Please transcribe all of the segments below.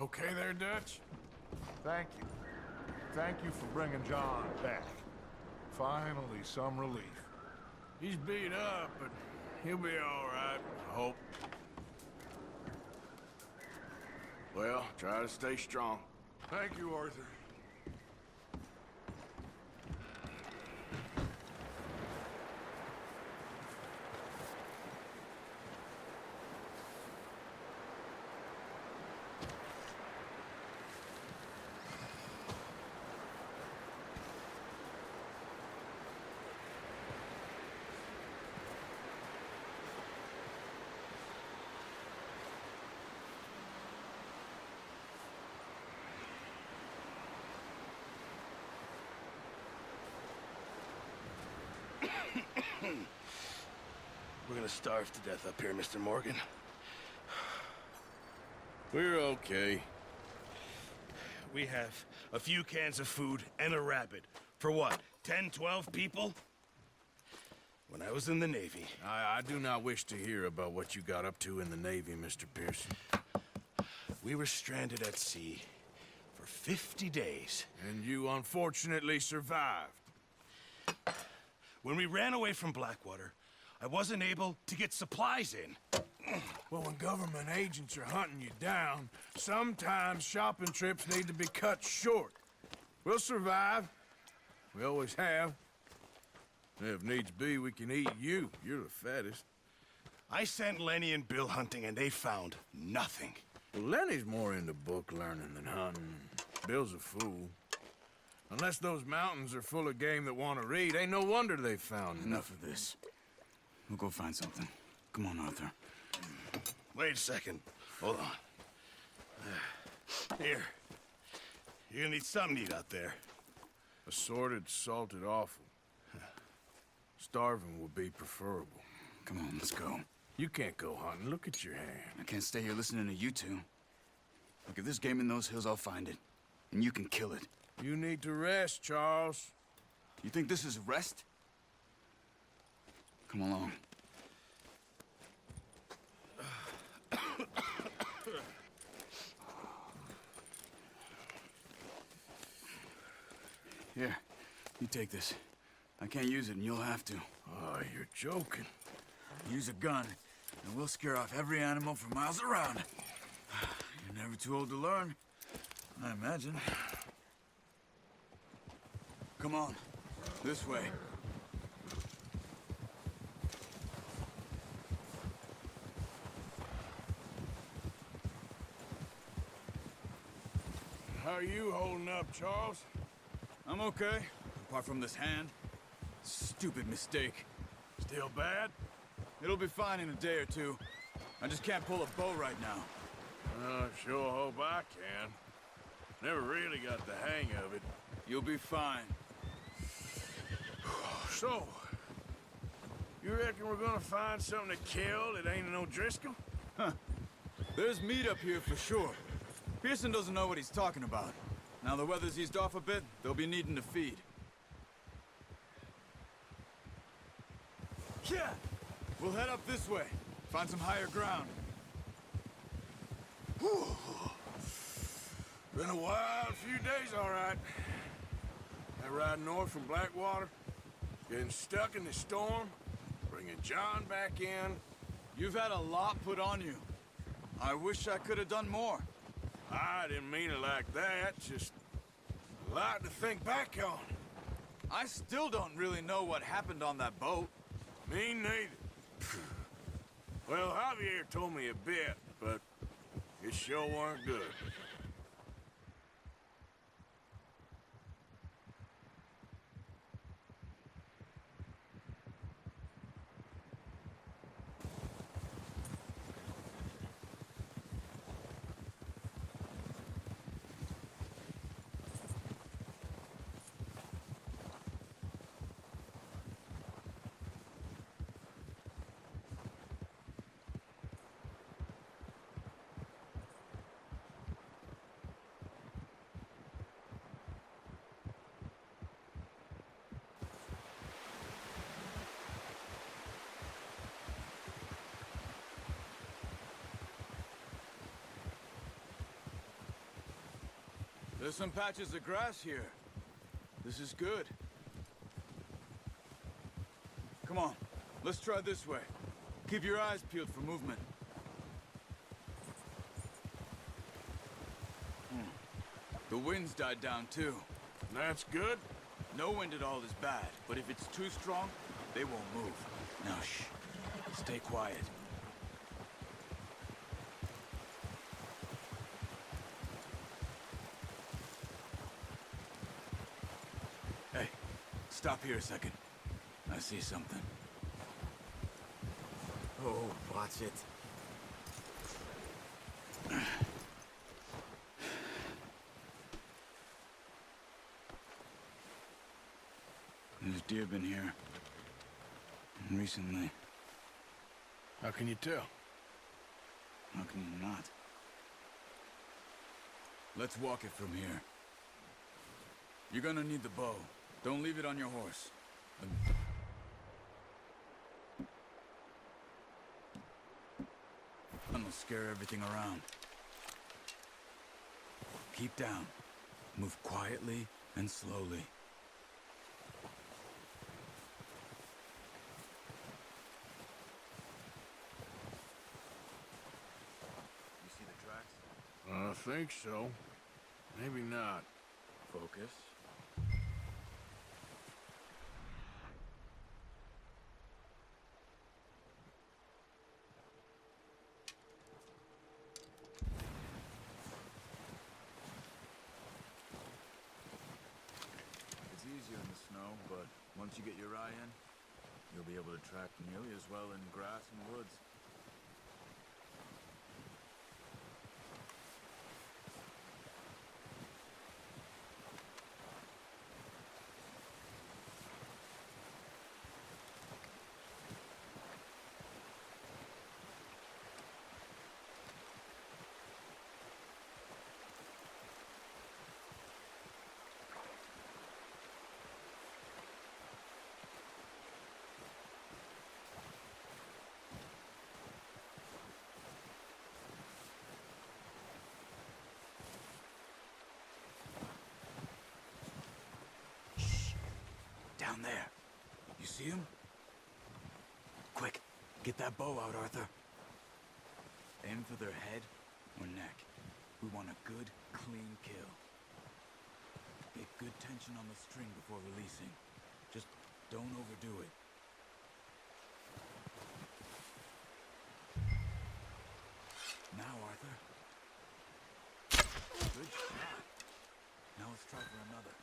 Okay there, Dutch? Thank you. Thank you for bringing John back. Finally, some relief. He's beat up, but he'll be all right, I hope. Well, try to stay strong. Thank you, Arthur. We're gonna starve to death up here, Mr. Morgan. We're okay. We have a few cans of food and a rabbit. For what, 10, 12 people? When I was in the Navy... I do not wish to hear about what you got up to in the Navy, Mr. Pearson. We were stranded at sea for 50 days. And you unfortunately survived. When we ran away from Blackwater, I wasn't able to get supplies in. Well, when government agents are hunting you down, sometimes shopping trips need to be cut short. We'll survive. We always have. If needs be, we can eat you. You're the fattest. I sent Lenny and Bill hunting, and they found nothing. Well, Lenny's more into book learning than hunting. Bill's a fool. Unless those mountains are full of game that want to read, ain't no wonder they found Enough of this. We'll go find something. Come on, Arthur. Wait a second. Hold on. Here. You're gonna need something to eat out there. Assorted, salted offal. Starving would be preferable. Come on, let's go. You can't go hunting. Look at your hand. I can't stay here listening to you two. Look, if there's game in those hills, I'll find it. And you can kill it. You need to rest, Charles. You think this is rest? Come along. Here, you take this. I can't use it, and you'll have to. Oh, you're joking. Use a gun, and we'll scare off every animal for miles around. You're never too old to learn, I imagine. Come on, this way. How are you holding up, Charles? I'm okay, apart from this hand. Stupid mistake. Still bad? It'll be fine in a day or two. I just can't pull a bow right now. Sure hope I can. Never really got the hang of it. You'll be fine. So, you reckon we're gonna find something to kill that ain't no Driscoll? There's meat up here for sure. Pearson doesn't know what he's talking about. Now the weather's eased off a bit, they'll be needing to feed. Yeah! We'll head up this way. Find some higher ground. Whew. Been a wild few days, all right. That ride north from Blackwater, getting stuck in the storm, bringing John back in. You've had a lot put on you. I wish I could have done more. I didn't mean it like that, just a lot to think back on. I still don't really know what happened on that boat. Me neither. Well, Javier told me a bit, but it sure weren't good. There's some patches of grass here. This is good. Come on, let's try this way. Keep your eyes peeled for movement. The wind's died down too. That's good. No wind at all is bad, but if it's too strong, they won't move. Now shh, stay quiet. Hey, stop here a second. I see something. Oh, watch it. There's deer been here. Recently. How can you tell? How can you not? Let's walk it from here. You're gonna need the bow. Don't leave it on your horse. And will scare everything around. Keep down. Move quietly and slowly. You see the tracks? I think so. Maybe not. Focus. It's easier in the snow, but once you get your eye in, you'll be able to track nearly as well in grass and woods. Down there. You see him? Quick, get that bow out, Arthur. Aim for their head or neck. We want a good, clean kill. Get good tension on the string before releasing. Just don't overdo it. Now, Arthur. Good shot. Now let's try for another.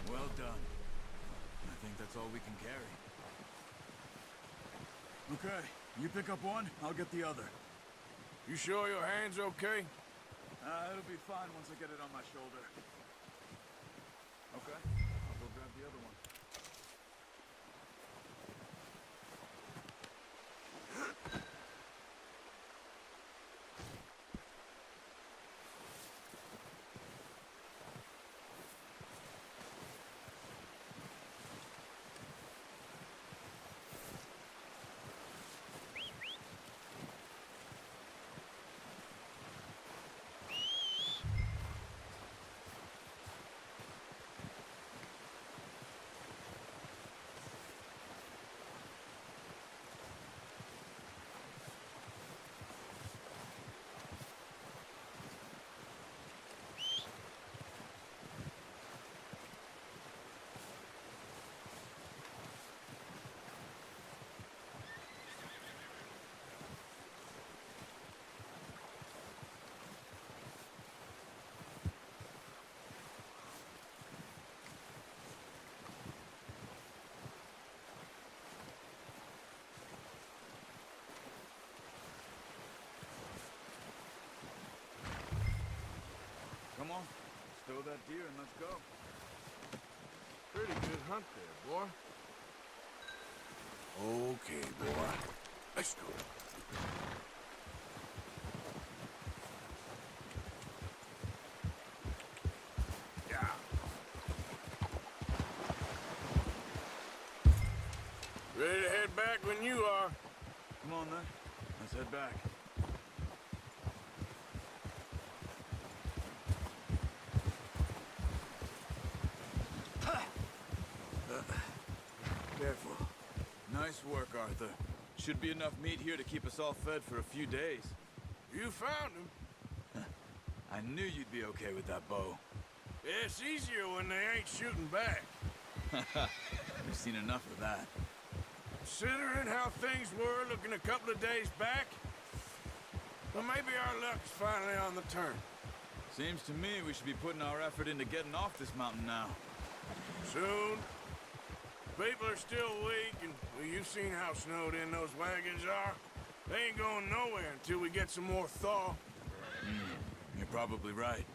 Well done. I think that's all we can carry. Okay, you pick up one, I'll get the other. You sure your hand's okay? It'll be fine once I get it on my shoulder. Okay, I'll go grab the other one. Throw that deer and let's go. Pretty good hunt there, boy. Okay, boy. Let's go. Yeah. Ready to head back when you are. Come on then. Let's head back. Careful. Nice work, Arthur. Should be enough meat here to keep us all fed for a few days. You found him. I knew you'd be okay with that bow. It's easier when they ain't shooting back. We've seen enough of that. Considering how things were looking a couple of days back, well, maybe our luck's finally on the turn. Seems to me we should be putting our effort into getting off this mountain now. Soon. People are still weak, and well, you've seen how snowed in those wagons are. They ain't going nowhere until we get some more thaw. You're probably right.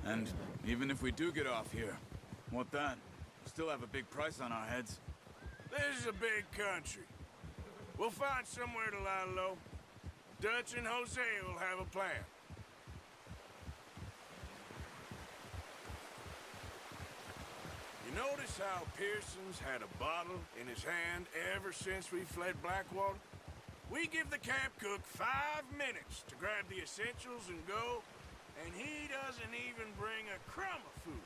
And even if we do get off here, what then? We still have a big price on our heads. This is a big country. We'll find somewhere to lie low. Dutch and Hosea will have a plan. You notice how Pearson's had a bottle in his hand ever since we fled Blackwater? We give the camp cook 5 minutes to grab the essentials and go, and he doesn't even bring a crumb of food.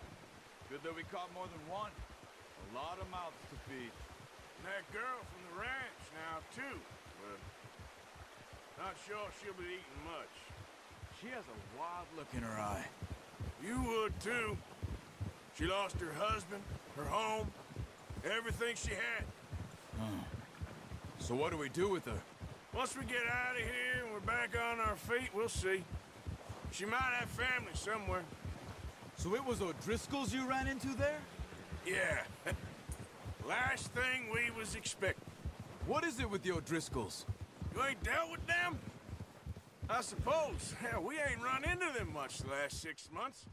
Good that we caught more than one. A lot of mouths to feed. And that girl from the ranch now, too. But not sure she'll be eating much. She has a wild look in her eye. You would, too. She lost her husband, her home, everything she had. So what do we do with her? Once we get out of here and we're back on our feet, we'll see. She might have family somewhere. So it was O'Driscoll's you ran into there? Yeah. Last thing we was expecting. What is it with the O'Driscolls? You ain't dealt with them? I suppose. Hell, we ain't run into them much the last 6 months.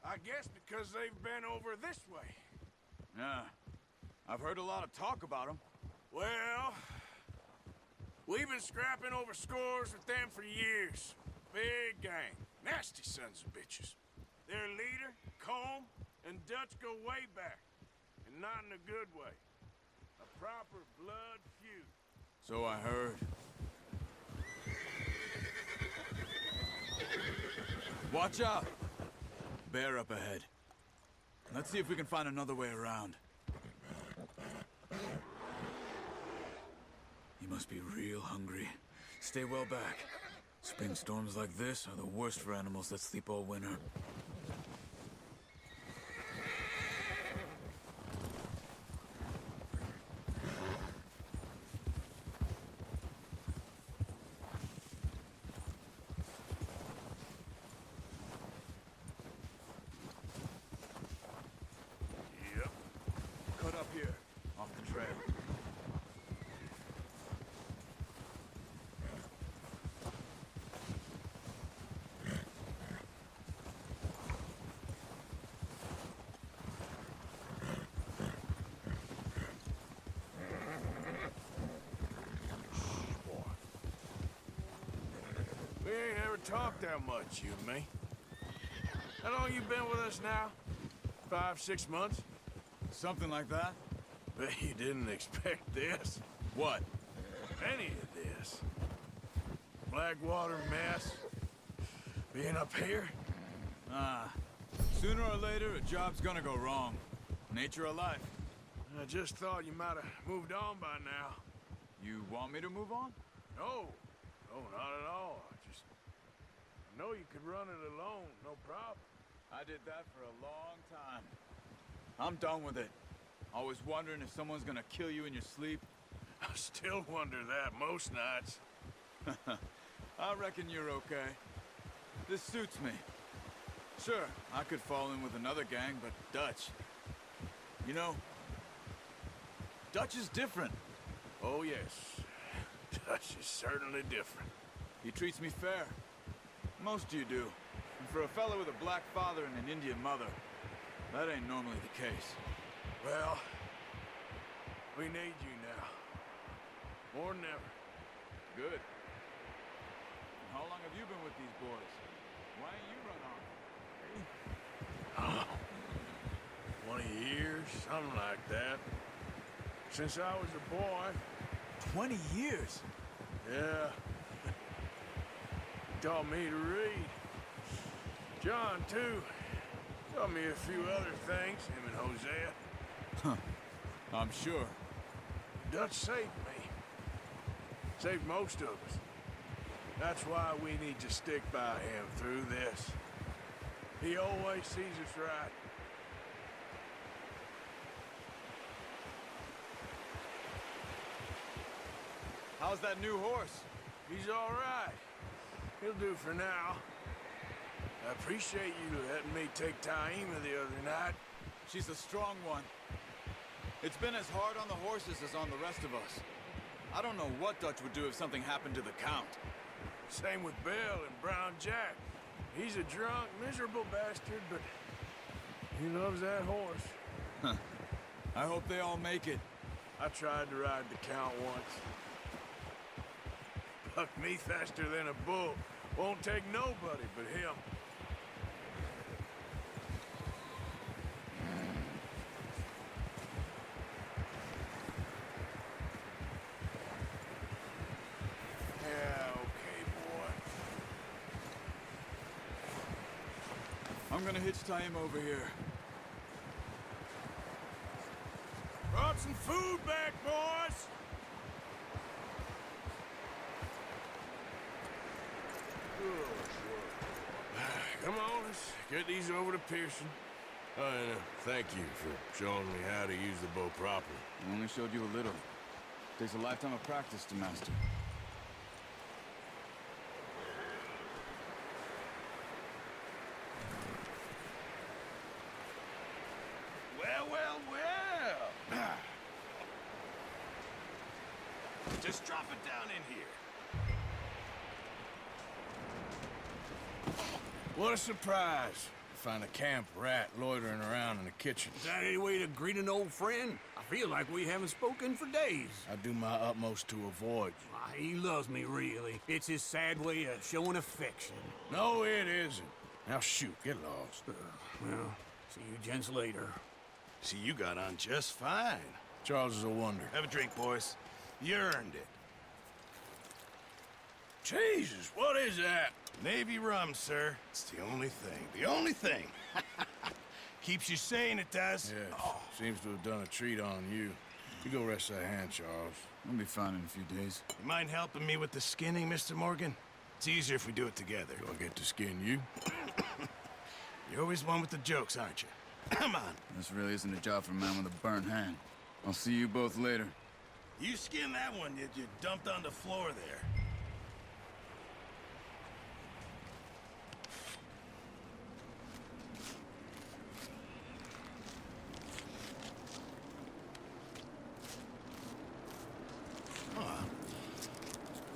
I guess because they've been over this way. Yeah. I've heard a lot of talk about them. Well, we've been scrapping over scores with them for years. Big gang. Nasty sons of bitches. Their leader, Colm, and Dutch go way back. And not in a good way. A proper blood feud. So I heard. Watch out! Bear up ahead. Let's see if we can find another way around. He must be real hungry. Stay well back. Spring storms like this are the worst for animals that sleep all winter. Yep. Cut up here, off the trail. We ain't ever talked that much, you and me. How long you been with us now? 5, 6 months? Something like that? Bet you didn't expect this. What? Any of this. Blackwater mess. Being up here. Sooner or later, a job's gonna go wrong. Nature of life. I just thought you might have moved on by now. You want me to move on? No. No, not at all. I know you could run it alone, no problem. I did that for a long time. I'm done with it. Always wondering if someone's gonna kill you in your sleep. I still wonder that most nights. I reckon you're okay. This suits me. Sure, I could fall in with another gang, but Dutch... You know, Dutch is different. Oh, yes. Dutch is certainly different. He treats me fair. Most of you do. In for a fellow with a black father and an Indian mother, that ain't normally the case. Well, we need you now. More than ever. Good. How long have you been with these boys? Why ain't you run off? 20 years, something like that. Since I was a boy. 20 years? Yeah. He taught me to read. John, too. Taught me a few other things, him and Hosea. I'm sure. Dutch saved me. Saved most of us. That's why we need to stick by him through this. He always sees us right. How's that new horse? He's all right. He'll do for now. I appreciate you letting me take Taima the other night. She's a strong one. It's been as hard on the horses as on the rest of us. I don't know what Dutch would do if something happened to the Count. Same with Bill and Brown Jack. He's a drunk, miserable bastard, but he loves that horse. I hope they all make it. I tried to ride the Count once. Bucked me faster than a bull. Won't take nobody but him. Yeah, okay, boy. I'm gonna hitch him over here. Brought some food back, boys! Come on, let's get these over to Pearson. Oh, and thank you for showing me how to use the bow properly. I only showed you a little. Takes a lifetime of practice to master. Well, well, well. Just drop it down in here. What a surprise. Find a camp rat loitering around in the kitchen. Is that any way to greet an old friend? I feel like we haven't spoken for days. I do my utmost to avoid you. Why, he loves me, really. It's his sad way of showing affection. No, it isn't. Now shoot, get lost. Well, see you gents later. See, you got on just fine. Charles is a wonder. Have a drink, boys. You earned it. Jesus, what is that? Navy rum, sir. It's the only thing. The only thing. Keeps you sane, it does. Yes, seems to have done a treat on you. You go rest that hand, Charles. I'll be fine in a few days. You mind helping me with the skinning, Mr. Morgan? It's easier if we do it together. Do I get to skin you? You're always one with the jokes, aren't you? Come on. This really isn't a job for a man with a burnt hand. I'll see you both later. You skin that one you dumped on the floor there.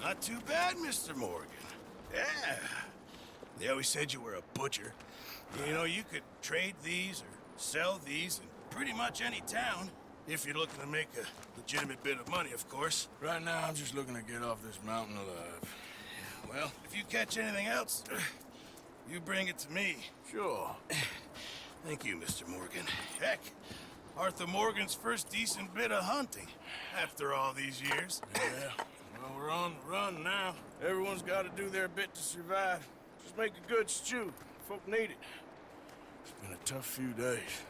Not too bad, Mr. Morgan. Yeah. They always said you were a butcher. You know, you could trade these or sell these in pretty much any town. If you're looking to make a legitimate bit of money, of course. Right now, I'm just looking to get off this mountain alive. Well, if you catch anything else, you bring it to me. Sure. Thank you, Mr. Morgan. Heck, Arthur Morgan's first decent bit of hunting after all these years. Yeah. Well, we're on the run now. Everyone's got to do their bit to survive. Just make a good stew. Folk need it. It's been a tough few days.